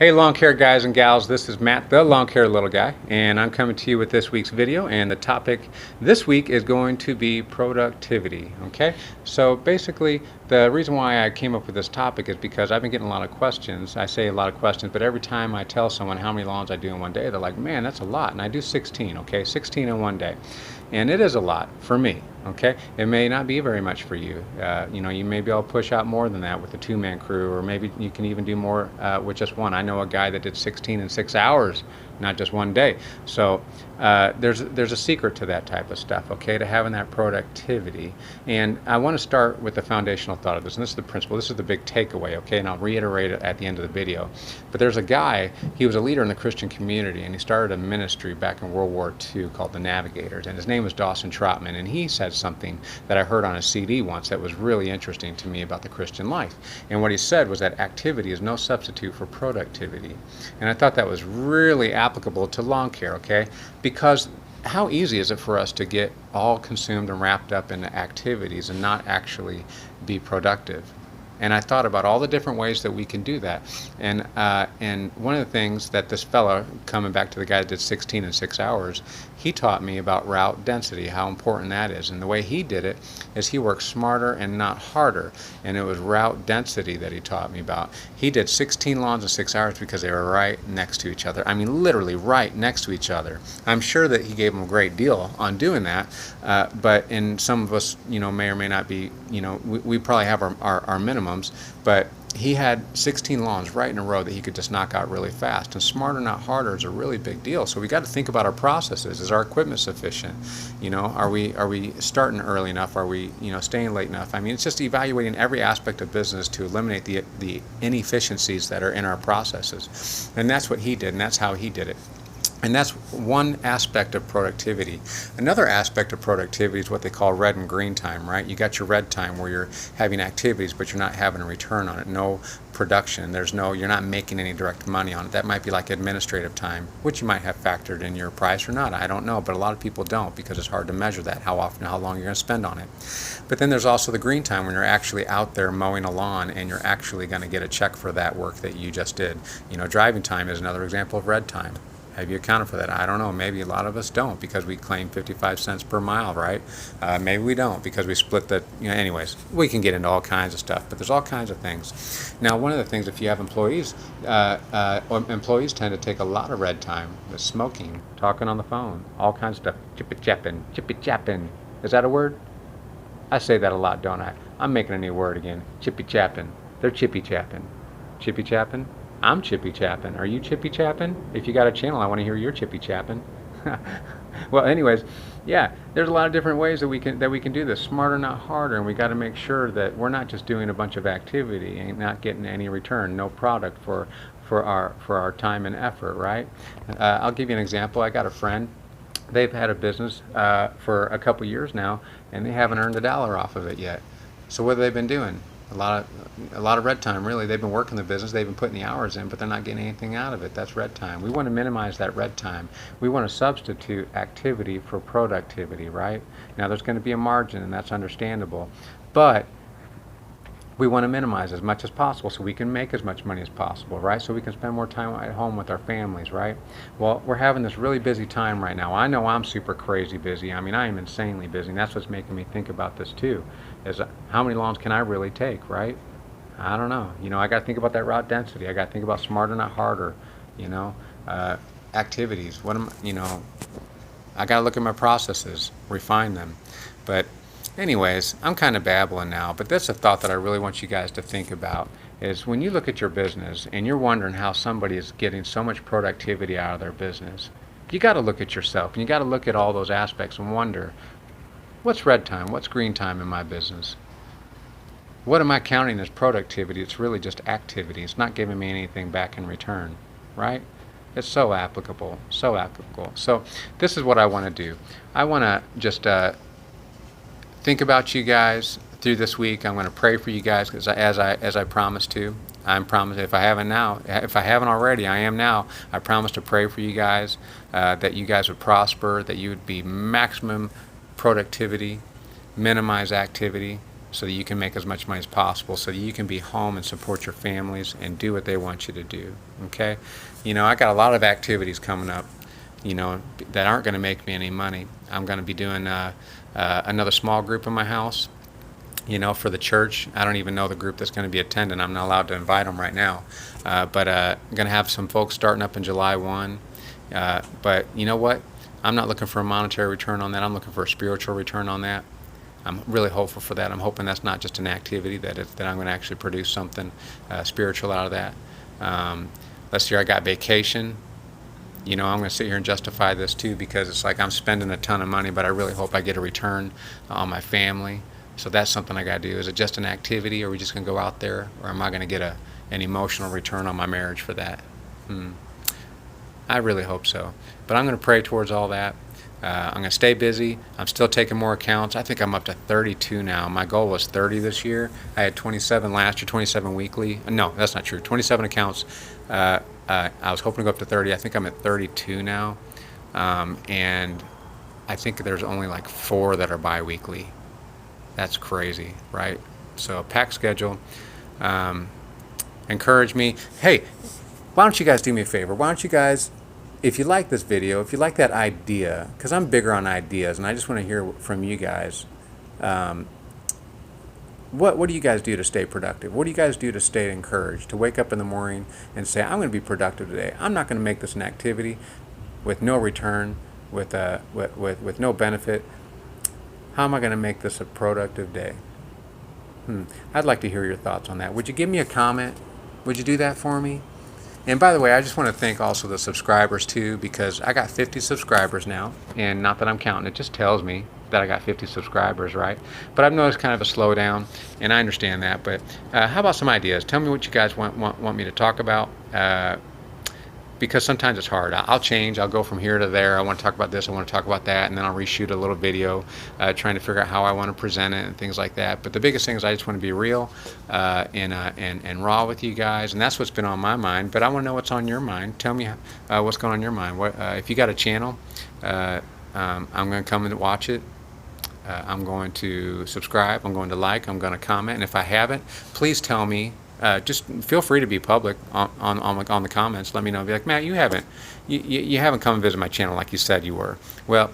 Hey lawn care guys and gals, this is Matt the lawn care little guy, and I'm coming to you with this week's video, and the topic this week is going to be productivity. Okay, so basically the reason why I came up with this topic is because I've been getting a lot of questions. I say a lot of questions, but every time I tell someone how many lawns I do in one day, they're like, man, that's a lot. And I do 16, okay, 16 in one day, and it is a lot for me. Okay, it may not be very much for you. You may be able to push out more than that with a two-man crew, or maybe you can even do more with just one. I know a guy that did 16 in 6 hours, not just one day. So there's a secret to that type of stuff, okay, to having that productivity. And I want to start with the foundational thought of this, and this is the principle. This is the big takeaway, okay, and I'll reiterate it at the end of the video. But there's a guy, he was a leader in the Christian community, and he started a ministry back in World War II called the Navigators, and his name was Dawson Trotman, and he said something that I heard on a CD once that was really interesting to me about the Christian life. And what he said was that activity is no substitute for productivity. And I thought that was really applicable to lawn care, okay? Because how easy is it for us to get all consumed and wrapped up in activities and not actually be productive? And I thought about all the different ways that we can do that. And one of the things that this fella, coming back to the guy that did 16 in 6 hours, he taught me about route density, how important that is. And the way he did it is he worked smarter and not harder. And it was route density that he taught me about. He did 16 lawns in 6 hours because they were right next to each other. I mean, literally right next to each other. I'm sure that he gave them a great deal on doing that. But in some of us, may or may not be, we probably have our minimums. But he had 16 lawns right in a row that he could just knock out really fast. And smarter, not harder is a really big deal. So we got to think about our processes. Is our equipment sufficient? Are we starting early enough? Are we staying late enough? I mean, it's just evaluating every aspect of business to eliminate the inefficiencies that are in our processes. And that's what he did, and that's how he did it. And that's one aspect of productivity. Another aspect of productivity is what they call red and green time, right? You got your red time where you're having activities, but you're not having a return on it. No production. You're not making any direct money on it. That might be like administrative time, which you might have factored in your price or not. I don't know, but a lot of people don't because it's hard to measure that, how often, how long you're going to spend on it. But then there's also the green time when you're actually out there mowing a lawn and you're actually going to get a check for that work that you just did. Driving time is another example of red time. Have you accounted for that? I don't know. Maybe a lot of us don't because we claim 55 cents per mile, right? Maybe we don't because we split the, anyways, we can get into all kinds of stuff, but there's all kinds of things. Now, one of the things, if you have employees, employees tend to take a lot of red time, the smoking, talking on the phone, all kinds of stuff. Chippy Chaplin, Chippy Chaplin. Is that a word? I say that a lot, don't I? I'm making a new word again. Chippy Chaplin. They're Chippy Chaplin. Chippy Chaplin? I'm Chippy Chaplin. Are you Chippy Chaplin? If you got a channel, I want to hear your Chippy Chaplin. Well, anyways, yeah, there's a lot of different ways that we can do this. Smarter, not harder, and we got to make sure that we're not just doing a bunch of activity and not getting any return, no product for our time and effort, right? I'll give you an example. I got a friend. They've had a business for a couple years now, and they haven't earned $1 off of it yet. So what have they been doing? A lot of red time, really. They've been working the business, they've been putting the hours in, but they're not getting anything out of it. That's red time. We want to minimize that red time. We want to substitute activity for productivity, right? Now there's going to be a margin, and that's understandable, but we want to minimize as much as possible so we can make as much money as possible, right? So we can spend more time at home with our families, right? Well, we're having this really busy time right now. I know I'm super crazy busy. I mean, I am insanely busy, and that's what's making me think about this too, is how many lawns can I really take, right? I don't know. I got to think about that route density. I got to think about smarter, not harder, activities. I got to look at my processes, refine them. But anyways, I'm kind of babbling now, but that's a thought that I really want you guys to think about, is when you look at your business and you're wondering how somebody is getting so much productivity out of their business, you got to look at yourself, and you got to look at all those aspects and wonder, what's red time? What's green time in my business? What am I counting as productivity? It's really just activity. It's not giving me anything back in return, right? It's so applicable, so applicable. So this is what I want to do. I want to just think about you guys through this week. I'm going to pray for you guys because as I promised to. I'm promised, if I haven't already, I am now. I promise to pray for you guys, that you guys would prosper, that you would be maximum productivity, minimize activity, so that you can make as much money as possible, so that you can be home and support your families and do what they want you to do. Okay? I got a lot of activities coming up, that aren't going to make me any money. I'm going to be doing another small group in my house, for the church. I don't even know the group that's going to be attending. I'm not allowed to invite them right now. But I'm going to have some folks starting up in July 1. But you know what? I'm not looking for a monetary return on that. I'm looking for a spiritual return on that. I'm really hopeful for that. I'm hoping that's not just an activity, that I'm going to actually produce something spiritual out of that. Last year I got vacation. I'm going to sit here and justify this too, because it's like I'm spending a ton of money, but I really hope I get a return on my family. So that's something I got to do. Is it just an activity, or are we just going to go out there, or am I going to get an emotional return on my marriage for that? I really hope so. But I'm going to pray towards all that. I'm going to stay busy. I'm still taking more accounts. I think I'm up to 32 now. My goal was 30 this year. I had 27 last year, 27 weekly. No, that's not true. 27 accounts. I was hoping to go up to 30. I think I'm at 32 now. And I think there's only like 4 that are bi-weekly. That's crazy, right? So a packed schedule. Encourage me. Hey, why don't you guys do me a favor? Why don't you guys, if you like this video, if you like that idea, because I'm bigger on ideas, and I just want to hear from you guys. What do you guys do to stay productive? What do you guys do to stay encouraged? To wake up in the morning and say, I'm going to be productive today. I'm not going to make this an activity with no return, with no benefit. How am I going to make this a productive day? I'd like to hear your thoughts on that. Would you give me a comment? Would you do that for me? And by the way, I just want to thank also the subscribers too, because I got 50 subscribers now, and not that I'm counting, it just tells me that I got 50 subscribers, right? But I've noticed kind of a slowdown, and I understand that. But how about some ideas? Tell me what you guys want me to talk about. Because sometimes it's hard. I'll change. I'll go from here to there. I want to talk about this. I want to talk about that. And then I'll reshoot a little video trying to figure out how I want to present it and things like that. But the biggest thing is I just want to be real and raw with you guys. And that's what's been on my mind. But I want to know what's on your mind. Tell me what's going on in your mind. If you got a channel, I'm going to come and watch it. I'm going to subscribe. I'm going to like. I'm going to comment. And if I haven't, please tell me. Just feel free to be public on the comments. Let me know. Be like, Matt, you haven't come and visit my channel like you said you were. Well,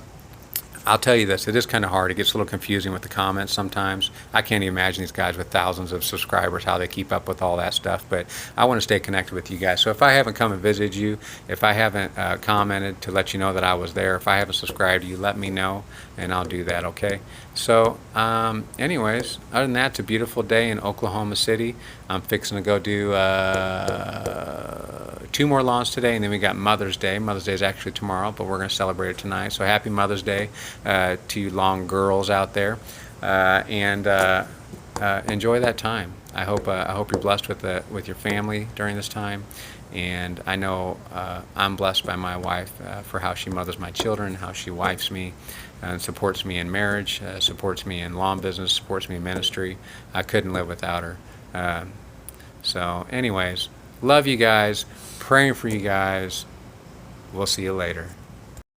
I'll tell you this, it is kind of hard. It gets a little confusing with the comments sometimes. I can't even imagine these guys with thousands of subscribers, how they keep up with all that stuff. But I want to stay connected with you guys. So if I haven't come and visited you, if I haven't commented to let you know that I was there, if I haven't subscribed to you, let me know, and I'll do that, okay? So anyways, other than that, it's a beautiful day in Oklahoma City. I'm fixing to go do 2 more lawns today, and then we got Mother's Day. Mother's Day is actually tomorrow, but we're going to celebrate it tonight. So happy Mother's Day to you long girls out there, and enjoy that time. I hope you're blessed with your family during this time, and I know I'm blessed by my wife for how she mothers my children, how she wifes me, and supports me in marriage, supports me in lawn business, supports me in ministry. I couldn't live without her. So anyways, love you guys, praying for you guys. We'll see you later.